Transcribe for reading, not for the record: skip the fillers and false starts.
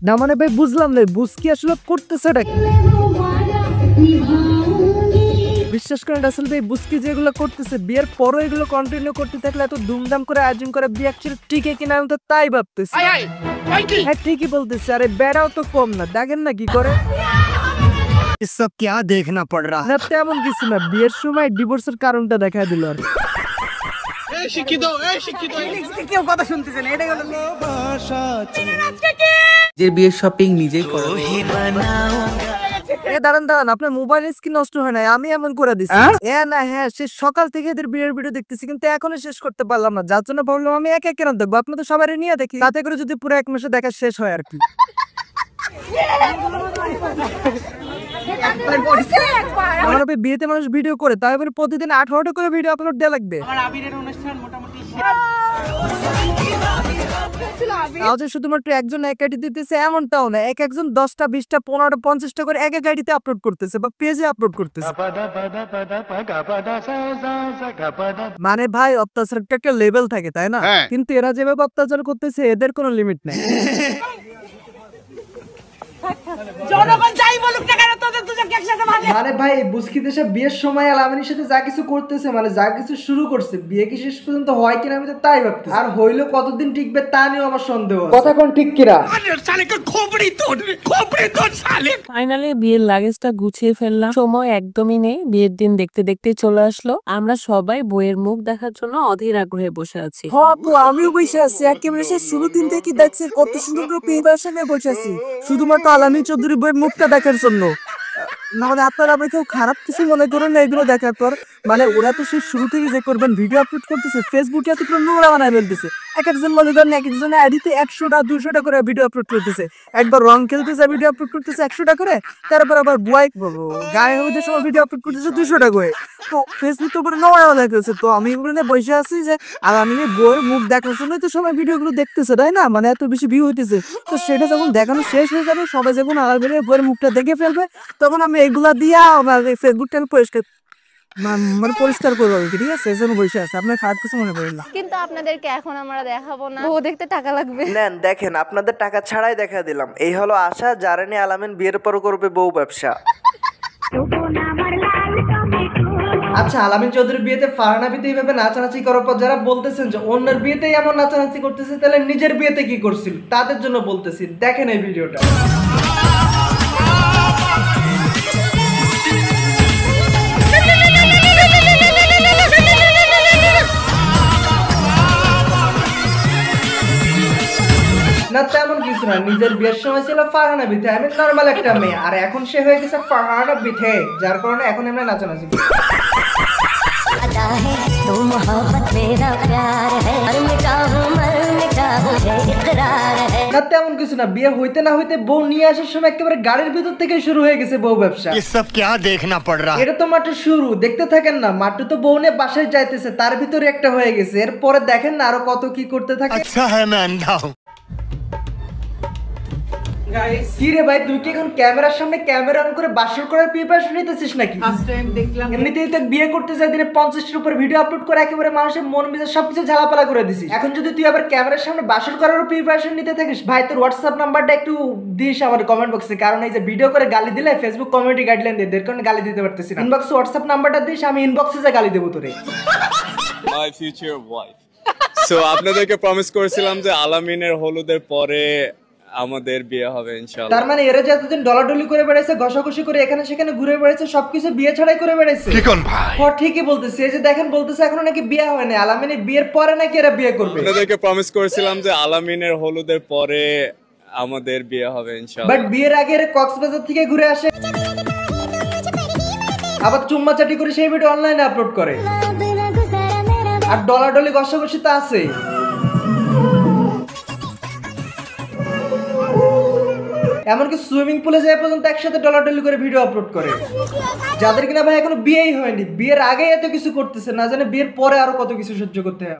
না মানে ভাই বুঝলাম না, বুঝকি আসলে করতেছে এটা কি? বিশ্বাস করেন রাসেল ভাই, বুঝকি যেগুলো করতেছে বিয়ের পরও এগুলো কন্টিনিউ করতে থাকলে এত ধুমধাম করে আয়োজন করে বিয়ে অ্যাকচুয়ালি টিকে কিনা আমি তো তাই ভাবতেছি। হ্যাঁ ঠিকই বলতেছে, আরে বেড়াও তো কম না, দেখেন না কি করে। सब क्या देखना पड़ रहा है। না তেমন কিছু না, বিয়ের সময় ডিভোর্সের কারণটা দেখা দিল আর যে বিয়ের শপিং নিজেই করো। দাঁড়ান দাঁড়ান, আপনার মোবাইল স্ক্রিন নষ্ট হয় নাই, আমি এমন করে দিচ্ছি। না হ্যাঁ, সে সকাল থেকে এদের বিয়ের ভিডিও দেখতেছি কিন্তু এখনো শেষ করতে পারলাম না, যার জন্য ভাবলাম আমি এক এক কেন দেখবো, আপনাদের সবাই নিয়ে দেখি, তাতে করে যদি পুরো 1 মাসে দেখা শেষ হয় আর কি। আমার বিয়েতে মানুষ ভিডিও করে, তাই বলে প্রতিদিন 18টা করে ভিডিও আপলোড দেওয়া লাগবে। শুধুমাত্র একজন এক আইডি দিতেছে এমনটাও না, এক একজন 10টা 20টা 15টা 50টা করে এক এক আইডিতে আপলোড করতেছে বা পেজে আপলোড করতেছে। মানে ভাই অত্যাচারটা একটা লেভেল থাকে তাই না, কিন্তু এরা যেভাবে অত্যাচার করতেছে এদের কোনো লিমিট নেই। মানে ভাই বুঝকি দেশে বিয়ের সময় আলামিনের সাথে যা কিছু করতেছে, মানে যা কিছু শুরু করছে, বিয়ে কি শেষ পর্যন্ত হয় কিনা আমি তো তাই ভাবতেছি। আর হইলো কতদিন টিকবে তা নিয়ে আমার সন্দেহ। কথা কোন ঠিক কিরা? ফাইনালি বিয়ের লাগেজটা গুছিয়ে ফেললাম, সময় একদমই নেই, বিয়ের দিন দেখতে দেখতে চলে আসলো। আমরা সবাই বইয়ের মুখ দেখার জন্য অধীর আগ্রহে বসে আছি। আমিও বসে আছি, একেবারে সে শুরু দিন থেকে দেখছি কত সুন্দর করে প্রিপারেশনে বসে আছি শুধুমাত্র আলামিন চৌধুরী বইয়ের মুখটা দেখার জন্য। না মানে আপনারা আবার কেউ খারাপ কিছু মনে করেন না এগুলো দেখার পর, মানে ওরা তো সেই শুরু থেকে যে করবেন ভিডিও আপলোড করতেছে, ফেসবুকে এত পুরো নোংরা বানায় ফেলতেছে। এক একজন মনে করেন এক একজনের আইডিতে 100টা 200টা করে ভিডিও আপলোড করতেছে, একবার রং খেলতেছে ভিডিও আপলোড করতেছে 100টা করে, তারপর আবার বয় গায়ে হইতে সময় ভিডিও আপলোড করতেছে 200টা করে। তো ফেসবুক তো পুরো নোংরা বানায় ফেলছে। তো আমি এগুলো নিয়ে বসে আছি যে আর আমি বইয়ের মুখ দেখার জন্যই তো সবাই ভিডিওগুলো দেখতেছে তাই না, মানে এত বেশি ভিউ হইতেছে। তো সেটা যখন দেখানো শেষ হয়ে যাবে, সবাই যখন আলামিনের বইয়ের মুখটা দেখে ফেলবে, তখন আমি এগুলা দিয়া আমার ফেসবুকটা পরিষ্কার করবো, ঠিক আছে? এই জন্য বসে আছে, আপনার খারাপ কিছু মনে করেন না। কিন্তু আপনাদেরকে এখন আমরা দেখাবো না, ও দেখতে টাকা লাগবে। নেন দেখেন, আপনাদের টাকা ছাড়াই দেখা দিলাম। এই হলো আশা, যারা নিয়ে আলামিন বিয়ের পর করবে বউ ব্যবসা। আচ্ছা, আলামিন চৌধুরীর বিয়েতে ফারহানা বিতে এইভাবে নাচানাচি করার পর যারা বলতেছেন যে অন্যের বিয়েতেই এমন নাচানাচি করতেছে, তাহলে নিজের বিয়েতে কি করছিল তাদের জন্য বলতেছি, দেখেন এই ভিডিওটা। না তেমন কিছু না, নিজের বিয়ের সময় ছিল ফারহানা বিথে, আমি নর্মাল একটা মেয়ে, আর এখন সে হয়ে গেছে ফারহানা বিথে, যার কারণে এখন আমরা নাচানাচি করি। না তেমন কিছু না, বিয়ে হইতে না হইতে বউ নিয়ে আসার সময় একেবারে গাড়ির ভিতর থেকে শুরু হয়ে গেছে বউ ব্যবসা। এটা তো মাত্র শুরু, দেখতে থাকেন না, মাত্র তো বউ নিয়ে বাসায় যাইতেছে, তার ভিতরে একটা হয়ে গেছে, এরপরে দেখেন না আরো কত কি করতে থাকে। কি রে ভাই, তুই কি এখন ক্যামেরার সামনে ক্যামেরা অন করে বাসর করার প্রিপারেশন নিতেছিস নাকি? ফার্স্ট টাইম দেখলাম। এমনিতেই তো বিয়ে করতে যাই দিনে 50টার উপর ভিডিও আপলোড করে একেবারে মানুষের মন মেজাজ সবকিছু ঝালাপালা করে দিছিস, এখন যদি তুই আবার ক্যামেরার সামনে বাসর করার প্রিপারেশন নিতে থাকিস, ভাই তোর হোয়াটসঅ্যাপ নাম্বারটা একটু দিস আমার কমেন্ট বক্সে, কারণ এই যে ভিডিও করে গালি দিলে ফেসবুক কমিউনিটি গাইডলাইন দিয়ে এর কারণে গালি দিতে পারতেছি না। ইনবক্সে হোয়াটসঅ্যাপ নাম্বারটা দিস, আমি ইনবক্সে যা গালি দেবো তোরে। My future wife. সো আপনাদেরকে প্রমিস করেছিলাম যে আলামিনের হলুদের পরে আমাদের বিয়ে হবে ইনশাআল্লাহ। তার মানে এরা যতদিন ডলাডলি করে বেড়াইছে, ঘষাঘষি করে এখানে সেখানে ঘুরে বেড়াইছে, সবকিছু বিয়ে ছাড়াই করে বেড়াইছে। কি কোন ভাই? হ্যাঁ ঠিকই বলতেছে, এই যে দেখেন বলতেছে এখনো নাকি বিয়ে হয় না, আলামিনের বিয়ের পরে নাকি এরা বিয়ে করবে। আপনাদেরকে প্রমিস করেছিলাম যে আলামিনের হলুদের পরে আমাদের বিয়ে হবে ইনশাআল্লাহ। বাট বিয়ের আগে এরা কক্সবাজার থেকে ঘুরে আসে, আবার চুম্মা চাটি করে সেই ভিডিও অনলাইনে আপলোড করে, আর ডলাডলি ঘষাঘষি তো আছে। এমনকি সুইমিং পুলে যায় পর্যন্ত একসাথে ডলাডলি করে ভিডিও আপলোড করে, যাদের কিনা ভাই এখনো বিয়েই হয়নি, বিয়ের আগে এত কিছু করতেছে, না জানে বিয়ের পরে আরো কত কিছু সহ্য করতে হয়।